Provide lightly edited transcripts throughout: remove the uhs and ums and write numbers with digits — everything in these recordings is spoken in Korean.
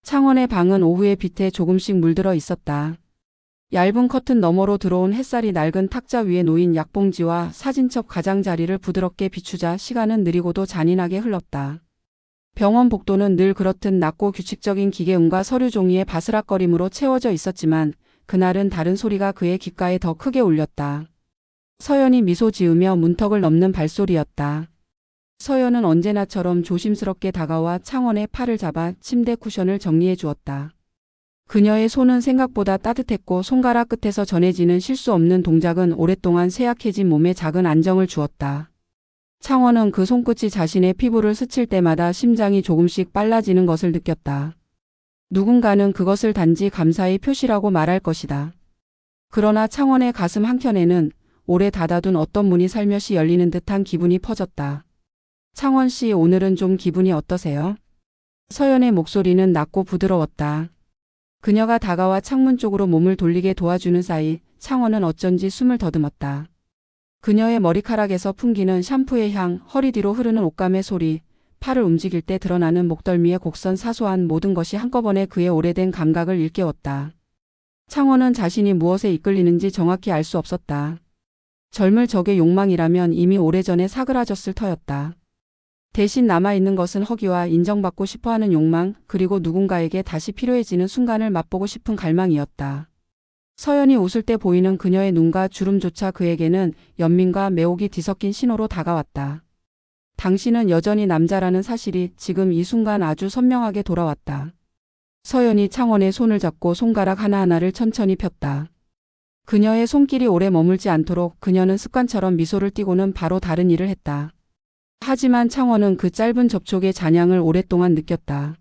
창원의 방은 오후의 빛에 조금씩 물들어 있었다. 얇은 커튼 너머로 들어온 햇살이 낡은 탁자 위에 놓인 약봉지와 사진첩 가장자리를 부드럽게 비추자 시간은 느리고도 잔인하게 흘렀다. 병원 복도는 늘 그렇듯 낮고 규칙적인 기계음과 서류 종이의 바스락거림으로 채워져 있었지만 그날은 다른 소리가 그의 귓가에 더 크게 울렸다. 서연이 미소 지으며 문턱을 넘는 발소리였다. 서연은 언제나처럼 조심스럽게 다가와 창원의 팔을 잡아 침대 쿠션을 정리해 주었다. 그녀의 손은 생각보다 따뜻했고 손가락 끝에서 전해지는 실수 없는 동작은 오랫동안 쇠약해진 몸에 작은 안정을 주었다. 창원은 그 손끝이 자신의 피부를 스칠 때마다 심장이 조금씩 빨라지는 것을 느꼈다. 누군가는 그것을 단지 감사의 표시라고 말할 것이다. 그러나 창원의 가슴 한켠에는 오래 닫아둔 어떤 문이 살며시 열리는 듯한 기분이 퍼졌다. 창원 씨, 오늘은 좀 기분이 어떠세요? 서연의 목소리는 낮고 부드러웠다. 그녀가 다가와 창문 쪽으로 몸을 돌리게 도와주는 사이 창원은 어쩐지 숨을 더듬었다. 그녀의 머리카락에서 풍기는 샴푸의 향, 허리 뒤로 흐르는 옷감의 소리, 팔을 움직일 때 드러나는 목덜미의 곡선, 사소한 모든 것이 한꺼번에 그의 오래된 감각을 일깨웠다. 창원은 자신이 무엇에 이끌리는지 정확히 알 수 없었다. 젊을 적의 욕망이라면 이미 오래전에 사그라졌을 터였다. 대신 남아있는 것은 허기와 인정받고 싶어하는 욕망, 그리고 누군가에게 다시 필요해지는 순간을 맛보고 싶은 갈망이었다. 서연이 웃을 때 보이는 그녀의 눈과 주름조차 그에게는 연민과 매혹이 뒤섞인 신호로 다가왔다. 당신은 여전히 남자라는 사실이 지금 이 순간 아주 선명하게 돌아왔다. 서연이 창원의 손을 잡고 손가락 하나하나를 천천히 폈다. 그녀의 손길이 오래 머물지 않도록 그녀는 습관처럼 미소를 띠고는 바로 다른 일을 했다. 하지만 창원은 그 짧은 접촉의 잔향을 오랫동안 느꼈다.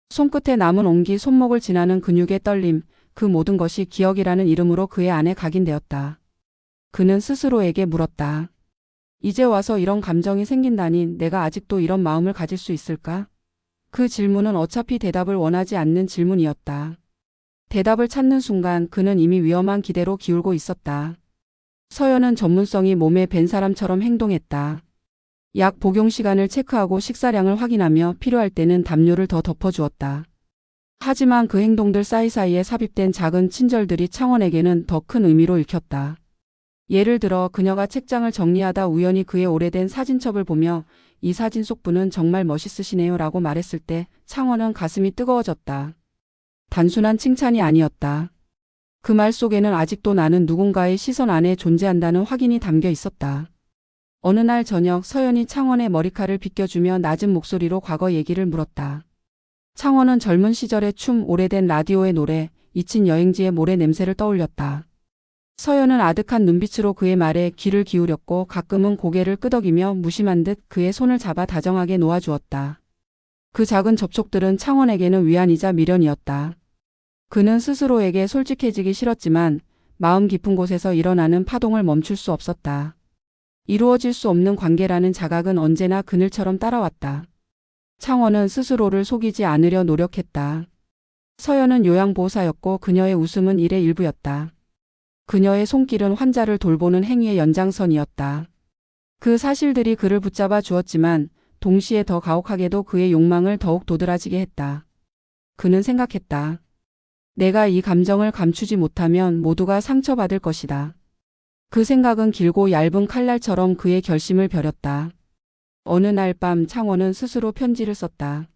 손끝에 남은 온기, 손목을 지나는 근육의 떨림, 그 모든 것이 기억이라는 이름으로 그의 안에 각인되었다. 그는 스스로에게 물었다. 이제 와서 이런 감정이 생긴다니 내가 아직도 이런 마음을 가질 수 있을까? 그 질문은 어차피 대답을 원하지 않는 질문이었다. 대답을 찾는 순간 그는 이미 위험한 기대로 기울고 있었다. 서연은 전문성이 몸에 밴 사람처럼 행동했다. 약 복용 시간을 체크하고 식사량을 확인하며 필요할 때는 담요를 더 덮어주었다. 하지만 그 행동들 사이사이에 삽입된 작은 친절들이 창원에게는 더 큰 의미로 읽혔다. 예를 들어 그녀가 책장을 정리하다 우연히 그의 오래된 사진첩을 보며 이 사진 속 분은 정말 멋있으시네요 라고 말했을 때 창원은 가슴이 뜨거워졌다. 단순한 칭찬이 아니었다. 그 말 속에는 아직도 나는 누군가의 시선 안에 존재한다는 확인이 담겨 있었다. 어느 날 저녁 서연이 창원의 머리칼을 빗겨주며 낮은 목소리로 과거 얘기를 물었다. 창원은 젊은 시절의 춤, 오래된 라디오의 노래, 잊힌 여행지의 모래 냄새를 떠올렸다. 서연은 아득한 눈빛으로 그의 말에 귀를 기울였고 가끔은 고개를 끄덕이며 무심한 듯 그의 손을 잡아 다정하게 놓아주었다. 그 작은 접촉들은 창원에게는 위안이자 미련이었다. 그는 스스로에게 솔직해지기 싫었지만 마음 깊은 곳에서 일어나는 파동을 멈출 수 없었다. 이루어질 수 없는 관계라는 자각은 언제나 그늘처럼 따라왔다. 창원은 스스로를 속이지 않으려 노력했다. 서연은 요양보호사였고 그녀의 웃음은 일의 일부였다. 그녀의 손길은 환자를 돌보는 행위의 연장선이었다. 그 사실들이 그를 붙잡아 주었지만 동시에 더 가혹하게도 그의 욕망을 더욱 도드라지게 했다. 그는 생각했다. 내가 이 감정을 감추지 못하면 모두가 상처받을 것이다. 그 생각은 길고 얇은 칼날처럼 그의 결심을 벼렸다. 어느 날 밤 창원은 스스로 편지를 썼다.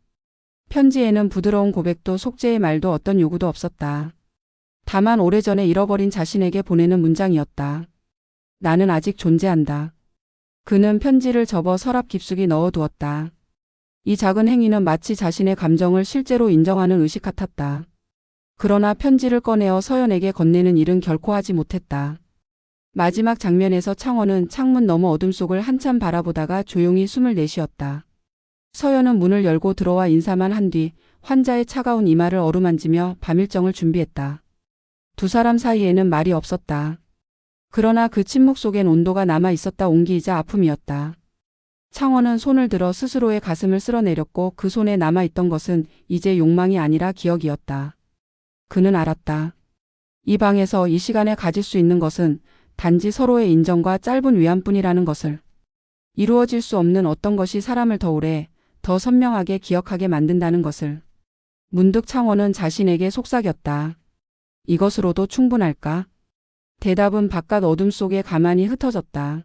편지에는 부드러운 고백도 속죄의 말도 어떤 요구도 없었다. 다만 오래전에 잃어버린 자신에게 보내는 문장이었다. 나는 아직 존재한다. 그는 편지를 접어 서랍 깊숙이 넣어두었다. 이 작은 행위는 마치 자신의 감정을 실제로 인정하는 의식 같았다. 그러나 편지를 꺼내어 서연에게 건네는 일은 결코 하지 못했다. 마지막 장면에서 창원은 창문 너머 어둠 속을 한참 바라보다가 조용히 숨을 내쉬었다. 서연은 문을 열고 들어와 인사만 한 뒤 환자의 차가운 이마를 어루만지며 밤일정을 준비했다. 두 사람 사이에는 말이 없었다. 그러나 그 침묵 속엔 온도가 남아 있었다. 온기이자 아픔이었다. 창원은 손을 들어 스스로의 가슴을 쓸어내렸고 그 손에 남아있던 것은 이제 욕망이 아니라 기억이었다. 그는 알았다. 이 방에서 이 시간에 가질 수 있는 것은 단지 서로의 인정과 짧은 위안뿐이라는 것을. 이루어질 수 없는 어떤 것이 사람을 더 오래, 더 선명하게 기억하게 만든다는 것을. 문득 창원은 자신에게 속삭였다. 이것으로도 충분할까? 대답은 바깥 어둠 속에 가만히 흩어졌다.